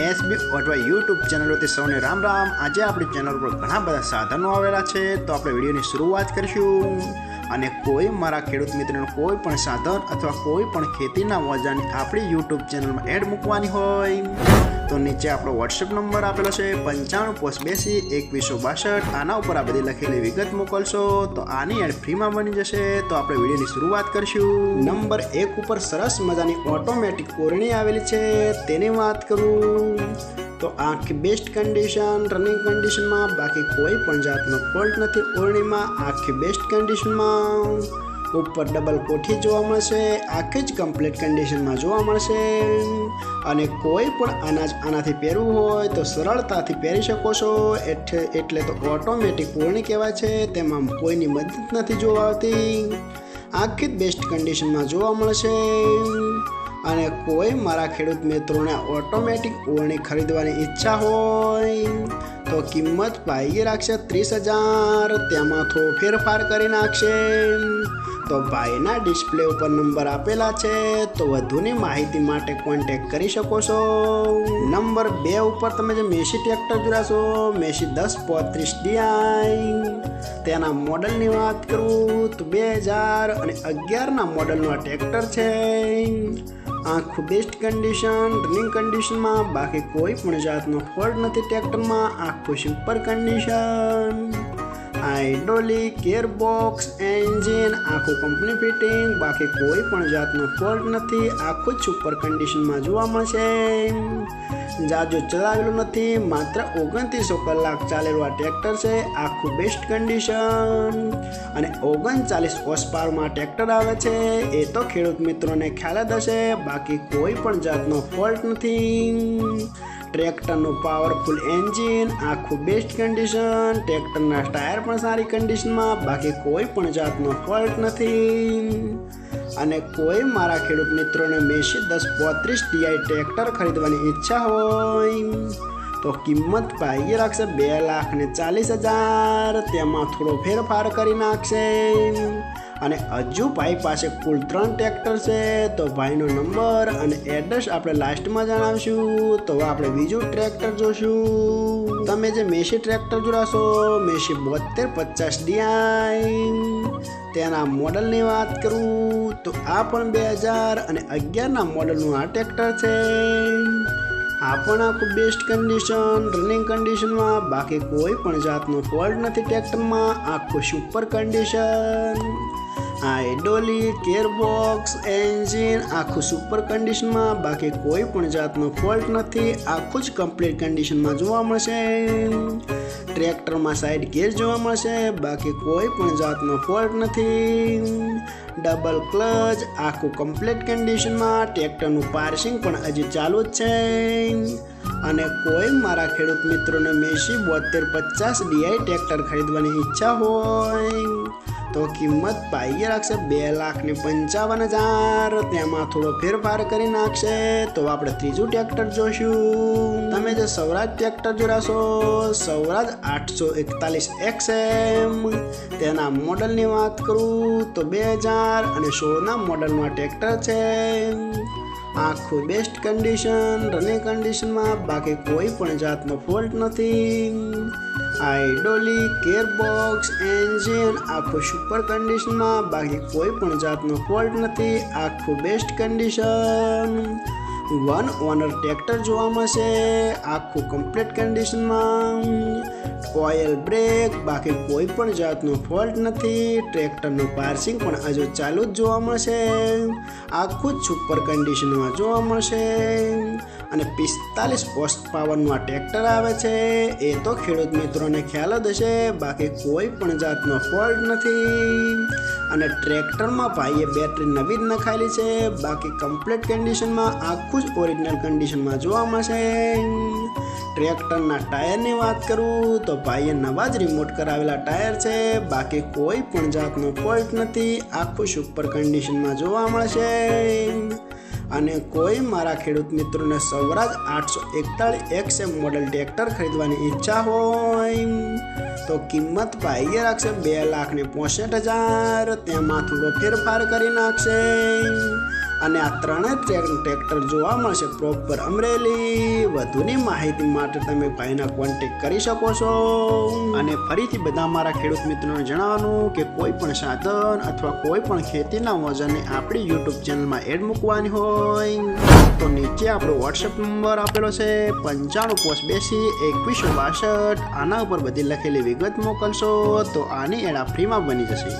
SB ઓટવા YouTube ચેનલોથી સૌને રામ રામ। આજે આપણી ચેનલ પર ઘણા બધા સાધનો આવેલા છે, તો આપણે વિડીયોની શરૂઆત કરીશું। અને કોઈ મારા ખેડૂત મિત્રોને કોઈ પણ સાધન અથવા કોઈ પણ ખેતીના ઓજારની આપણી યુટ્યુબ ચેનલમાં એડ મૂકવાની હોય તો નીચે આપણો વોટ્સએપ નંબર આપેલો છે 95822162। આના ઉપર આ બધી લખેલી વિગત મોકલશો તો આની એડ ફ્રીમાં બની જશે। તો આપણે વિડીયોની શરૂઆત કરીશું। નંબર 1 ઉપર સરસ મજાની ઓટોમેટિક ઓરણી આવેલી છે, તેની વાત કરું તો આખી બેસ્ટ કન્ડિશન, રનિંગ કન્ડિશનમાં, બાકી કોઈ પણ જાતનો ફોલ્ટ નથી ઓરણીમાં। આખી બેસ્ટ કન્ડિશનમાં, ઉપર ડબલ કોઠી જોવા મળશે, આખી જ કમ્પ્લીટ કન્ડિશનમાં જોવા મળશે। અને કોઈ પણ અનાજ આનાથી પહેરવું હોય તો સરળતાથી પહેરી શકો છો, એટલે તો ઓટોમેટિક ઓરણી કહેવાય છે। તેમાં કોઈની મદદ નથી જોવા આવતી, આખી જ બેસ્ટ કન્ડિશનમાં જોવા મળશે। અને કોઈ મારા ખેડૂત મિત્રોને ઓટોમેટિક ઓરણી ખરીદવાની ઈચ્છા હોય તો કિંમત ભાઈએ રાખશે 30,000, તેમાં થોડો ફેરફાર કરી નાખશે। તો ભાઈના ડિસ્પ્લે ઉપર નંબર આપેલા છે, તો વધુની માહિતી માટે કોન્ટેક્ટ કરી શકો છો। નંબર 2 ઉપર તમે જે મેસી ટ્રેક્ટર જોડાશો, મેસી 1035 DI, તેના મોડલની વાત કરું તો 2011ના મોડલનું આ ટ્રેક્ટર છે। આખું બેસ્ટ કન્ડિશન, રનિંગ કન્ડિશનમાં, બાકી કોઈ પણ જાતનો ફોલ્ટ નથી ટ્રેક્ટરમાં, આખું super condition, hydraulic, gearbox, engine આખું કંપની ફિટિંગ, બાકી કોઈ પણ જાતનો ફોલ્ટ નથી, આખું જ સુપર કન્ડિશનમાં જોવા મળશે। જાજો ચલાવેલું નથી, માત્ર 2900 કલાક ચાલેલું આ ટ્રેક્ટર છે, આખું બેસ્ટ કન્ડિશન। અને 39 હોર્સ પાવરમાં ટ્રેક્ટર આવે છે, એ તો ખેડૂત મિત્રોને ખ્યાલ જ હશે, બાકી કોઈ પણ જાતનો ફોલ્ટ નથી। ટ્રેક્ટરનું પાવરફુલ એન્જિન, આખું બેસ્ટ કન્ડિશન, ટ્રેક્ટરના ટાયર પણ સારી કન્ડિશનમાં, બાકી કોઈ પણ જાતનો ફોલ્ટ નથી। અને કોઈ મારા ખેડૂત મિત્રોને મેસી 1035 DI ટ્રેક્ટર ખરીદવાની ઈચ્છા હોય તો કિંમત ભાઈએ રાખશે 2,40,000, તેમાં થોડો ફેરફાર કરી નાખશે। અને હજુ ભાઈ પાસે કુલ 3 ટ્રેક્ટર છે, તો ભાઈનો નંબર અને એડ્રેસ આપણે લાસ્ટમાં જણાવશું। તો આપણે બીજું ટ્રેક્ટર જોશું। તમે જે મેસી ટ્રેક્ટર જોડાશો, મેસી 7250 DI, તેના મોડલની વાત કરું તો આ પણ 2011ના મોડલનું આ ટ્રેક્ટર છે। આ પણ આખું બેસ્ટ કન્ડિશન, રનિંગ કન્ડિશનમાં, બાકી કોઈ પણ જાતનો ફોલ્ટ નથી ટ્રેક્ટરમાં, આખું super condition, hydraulic, gearbox, engine આખું સુપર કન્ડિશનમાં, બાકી કોઈ પણ જાતનો ફોલ્ટ નથી, આખું જ કમ્પ્લીટ કન્ડિશનમાં જોવા મળશે। ટ્રેક્ટરમાં સાઈડ ગેર જોવા મળશે, બાકી કોઈ પણ જાતનો ફોલ્ટ નથી। ડબલ ક્લચ, આખું કમ્પ્લીટ કન્ડિશનમાં, ટ્રેક્ટરનું પાર્સિંગ પણ હજી ચાલુ જ છે। અને કોઈ મારા ખેડૂત મિત્રોને મેસી 7250 DI ટ્રેક્ટર ખરીદવાની ઈચ્છા હોય તો કિંમત ભાઈએ રાખશે 2,55,000, તેમાં થોડો ફેરફાર કરી નાખશે। તો આપણે ત્રીજું ટ્રેક્ટર જોશું। તમે જે સ્વરાજ ટ્રેક્ટર જોડાશો, સ્વરાજ 841 XM, તેના મોડલની વાત કરું તો 2016ના મોડલમાં ટ્રેક્ટર છે। આખું બેસ્ટ કન્ડિશન, રનિંગ કન્ડિશનમાં, બાકી કોઈ પણ જાતનો ફોલ્ટ નથી। હાઇડ્રોલિક, ગિયરબોક્સ, એન્જિન આખું સુપર કન્ડિશનમાં, બાકી કોઈ પણ જાતનો ફોલ્ટ નથી, આખું બેસ્ટ કન્ડિશન। 1 ઓનર ટ્રેક્ટર જોવા મળશે, આખું કમ્પ્લીટ કન્ડિશનમાં, ઓઇલ બ્રેક, બાકી કોઈ પણ જાતનો ફોલ્ટ નથી, ટ્રેક્ટરનું પાર્સિંગ પણ હજુ ચાલુ જ જોવા મળશે, આખું જ સુપર કન્ડિશનમાં જોવા મળશે। અને 45 હોર્સ પાવરનું આ ટ્રેક્ટર આવે છે, એ તો ખેડૂત મિત્રોને ખ્યાલ જ હશે, બાકી કોઈ પણ જાતનો ફોલ્ટ નથી। અને ટ્રેક્ટરમાં ભાઈએ બેટરી નવી જ નખાયેલી છે, બાકી કમ્પ્લીટ કન્ડિશનમાં, આખું જ ઓરિજિનલ કન્ડિશનમાં જોવા મળશે। ટ્રેક્ટરના ટાયરની વાત કરું તો ભાઈએ નવા જ રિમોટ કરાવેલા ટાયર છે, બાકી કોઈ પણ જાતનો ફોલ્ટ નથી, આખું સુપર કન્ડિશનમાં જોવા મળશે। અને કોઈ મારા ખેડૂત મિત્રોને સ્વરાજ 841 XM મોડલ ટ્રેક્ટર ખરીદવાની ઈચ્છા હોય તો કિંમત ભાઈએ રાખશે 2,65,000, તેમાં થોડો ફેરફાર કરી નાખશે। અને આ ત્રણેય ટ્રેક્ટર જોવા મળશે પ્રોપર અમરેલી. વધુની માહિતી માટે તમે ભાઈના કોન્ટેક્ટ કરી શકો છો. અને ફરીથી બધા મારા ખેડૂત મિત્રોને જણાવવાનું કે કોઈ પણ સાધન અથવા કોઈ પણ ખેતીના ઓજારને આપણી યુટ્યુબ ચેનલમાં એડ મૂકવાની હોય તો નીચે આપણો વોટ્સએપ નંબર આપેલો છે 9582 2162. આના ઉપર બધી લખેલી વિગત મોકલશો તો આની એડ ફ્રીમાં બની જશે.